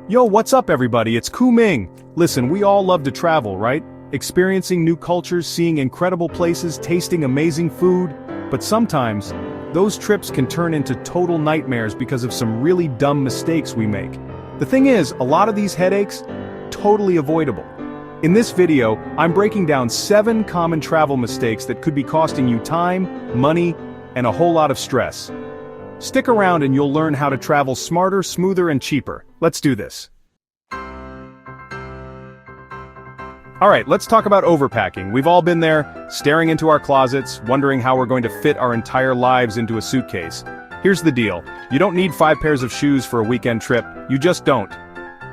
Yo, what's up everybody, it's Ku Ming. Listen, we all love to travel, right? Experiencing new cultures, seeing incredible places, tasting amazing food. But sometimes, those trips can turn into total nightmares because of some really dumb mistakes we make. The thing is, a lot of these headaches, totally avoidable. In this video, I'm breaking down 7 common travel mistakes that could be costing you time, money, and a whole lot of stress. Stick around and you'll learn how to travel smarter, smoother, and cheaper. Let's do this. Alright, let's talk about overpacking. We've all been there, staring into our closets, wondering how we're going to fit our entire lives into a suitcase. Here's the deal. You don't need 5 pairs of shoes for a weekend trip. You just don't.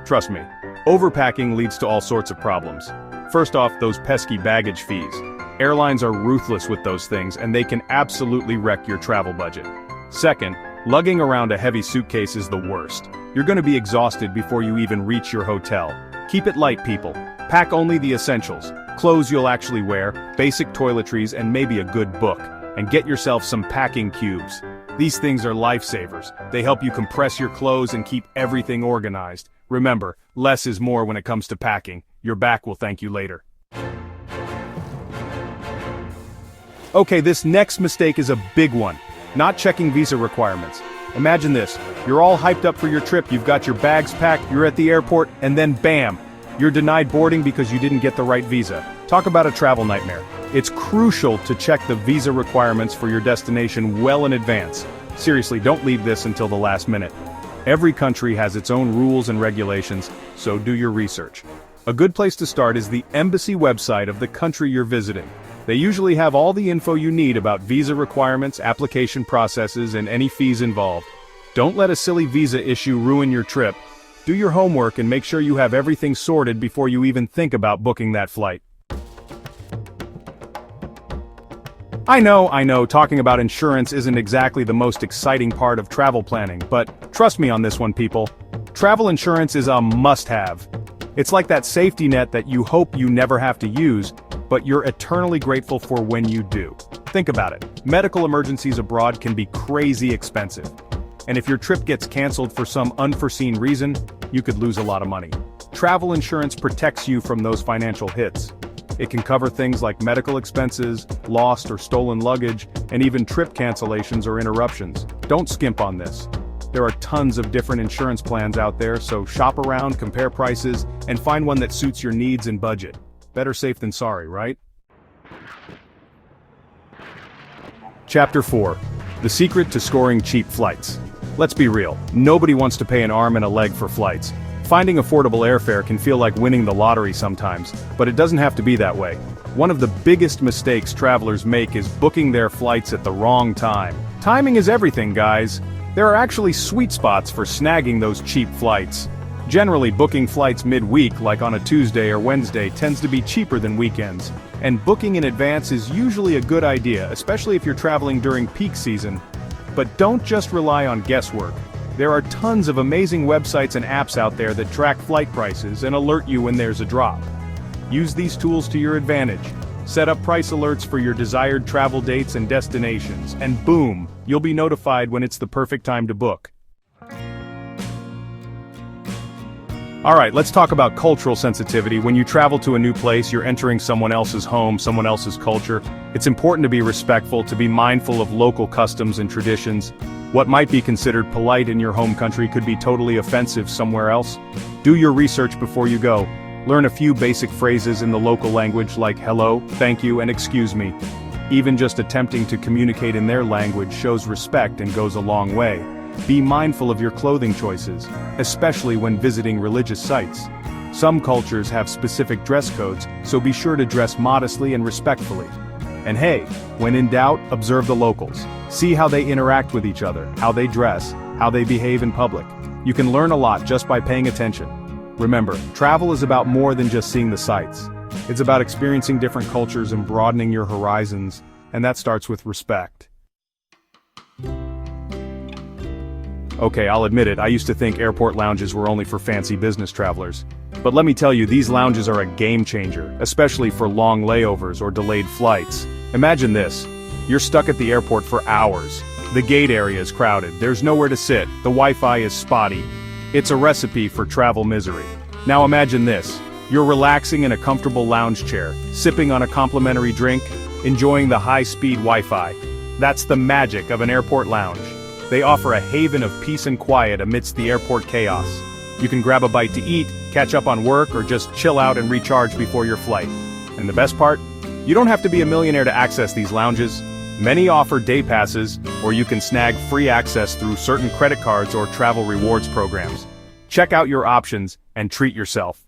Trust me. Overpacking leads to all sorts of problems. First off, those pesky baggage fees. Airlines are ruthless with those things, and they can absolutely wreck your travel budget. Second, lugging around a heavy suitcase is the worst. You're going to be exhausted before you even reach your hotel. Keep it light, people. Pack only the essentials. Clothes you'll actually wear, basic toiletries, and maybe a good book. And get yourself some packing cubes. These things are lifesavers. They help you compress your clothes and keep everything organized. Remember, less is more when it comes to packing. Your back will thank you later. Okay, this next mistake is a big one. Not checking visa requirements. Imagine this, you're all hyped up for your trip, you've got your bags packed, you're at the airport, and then bam! You're denied boarding because you didn't get the right visa. Talk about a travel nightmare. It's crucial to check the visa requirements for your destination well in advance. Seriously, don't leave this until the last minute. Every country has its own rules and regulations, so do your research. A good place to start is the embassy website of the country you're visiting. They usually have all the info you need about visa requirements, application processes, and any fees involved. Don't let a silly visa issue ruin your trip. Do your homework and make sure you have everything sorted before you even think about booking that flight. I know, talking about insurance isn't exactly the most exciting part of travel planning, but trust me on this one, people. Travel insurance is a must-have. It's like that safety net that you hope you never have to use, but you're eternally grateful for when you do. Think about it. Medical emergencies abroad can be crazy expensive. And if your trip gets canceled for some unforeseen reason, you could lose a lot of money. Travel insurance protects you from those financial hits. It can cover things like medical expenses, lost or stolen luggage, and even trip cancellations or interruptions. Don't skimp on this. There are tons of different insurance plans out there, so shop around, compare prices, and find one that suits your needs and budget. Better safe than sorry, right? Chapter 4. The secret to scoring cheap flights. Let's be real, nobody wants to pay an arm and a leg for flights. Finding affordable airfare can feel like winning the lottery sometimes, but it doesn't have to be that way. One of the biggest mistakes travelers make is booking their flights at the wrong time. Timing is everything, guys. There are actually sweet spots for snagging those cheap flights. Generally, booking flights mid-week, like on a Tuesday or Wednesday, tends to be cheaper than weekends. And booking in advance is usually a good idea, especially if you're traveling during peak season. But don't just rely on guesswork. There are tons of amazing websites and apps out there that track flight prices and alert you when there's a drop. Use these tools to your advantage. Set up price alerts for your desired travel dates and destinations, and boom, you'll be notified when it's the perfect time to book. Alright, let's talk about cultural sensitivity. When you travel to a new place, you're entering someone else's home, someone else's culture. It's important to be respectful, to be mindful of local customs and traditions. What might be considered polite in your home country could be totally offensive somewhere else. Do your research before you go. Learn a few basic phrases in the local language like hello, thank you, and excuse me. Even just attempting to communicate in their language shows respect and goes a long way. Be mindful of your clothing choices, especially when visiting religious sites. Some cultures have specific dress codes, so be sure to dress modestly and respectfully. And hey, when in doubt, observe the locals. See how they interact with each other, how they dress, how they behave in public. You can learn a lot just by paying attention. Remember, travel is about more than just seeing the sights. It's about experiencing different cultures and broadening your horizons, and that starts with respect. Okay, I'll admit it, I used to think airport lounges were only for fancy business travelers. But let me tell you, these lounges are a game changer, especially for long layovers or delayed flights. Imagine this. You're stuck at the airport for hours. The gate area is crowded, there's nowhere to sit, the Wi-Fi is spotty. It's a recipe for travel misery. Now imagine this. You're relaxing in a comfortable lounge chair, sipping on a complimentary drink, enjoying the high-speed Wi-Fi. That's the magic of an airport lounge. They offer a haven of peace and quiet amidst the airport chaos. You can grab a bite to eat, catch up on work, or just chill out and recharge before your flight. And the best part? You don't have to be a millionaire to access these lounges. Many offer day passes, or you can snag free access through certain credit cards or travel rewards programs. Check out your options and treat yourself.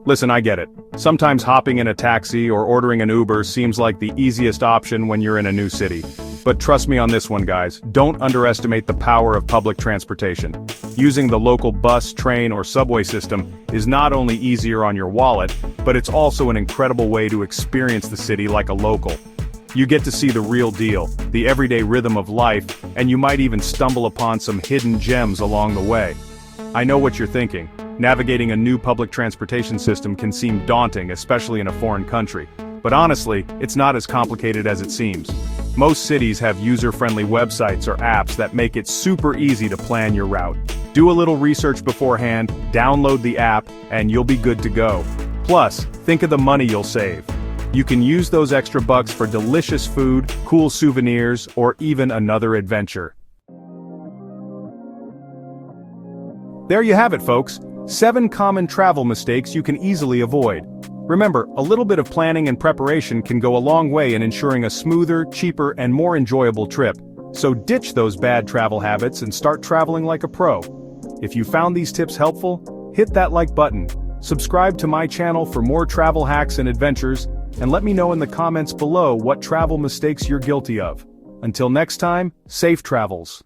Listen, I get it. Sometimes hopping in a taxi or ordering an Uber seems like the easiest option when you're in a new city. But trust me on this one, guys, don't underestimate the power of public transportation. Using the local bus, train, or subway system is not only easier on your wallet, but it's also an incredible way to experience the city like a local. You get to see the real deal, the everyday rhythm of life, and you might even stumble upon some hidden gems along the way. I know what you're thinking. Navigating a new public transportation system can seem daunting, especially in a foreign country. But honestly, it's not as complicated as it seems. Most cities have user-friendly websites or apps that make it super easy to plan your route. Do a little research beforehand, download the app, and you'll be good to go. Plus, think of the money you'll save. You can use those extra bucks for delicious food, cool souvenirs, or even another adventure. There you have it, folks. 7 common travel mistakes you can easily avoid. Remember, a little bit of planning and preparation can go a long way in ensuring a smoother, cheaper, and more enjoyable trip. So ditch those bad travel habits and start traveling like a pro. If you found these tips helpful, hit that like button, subscribe to my channel for more travel hacks and adventures, and let me know in the comments below what travel mistakes you're guilty of. Until next time, safe travels.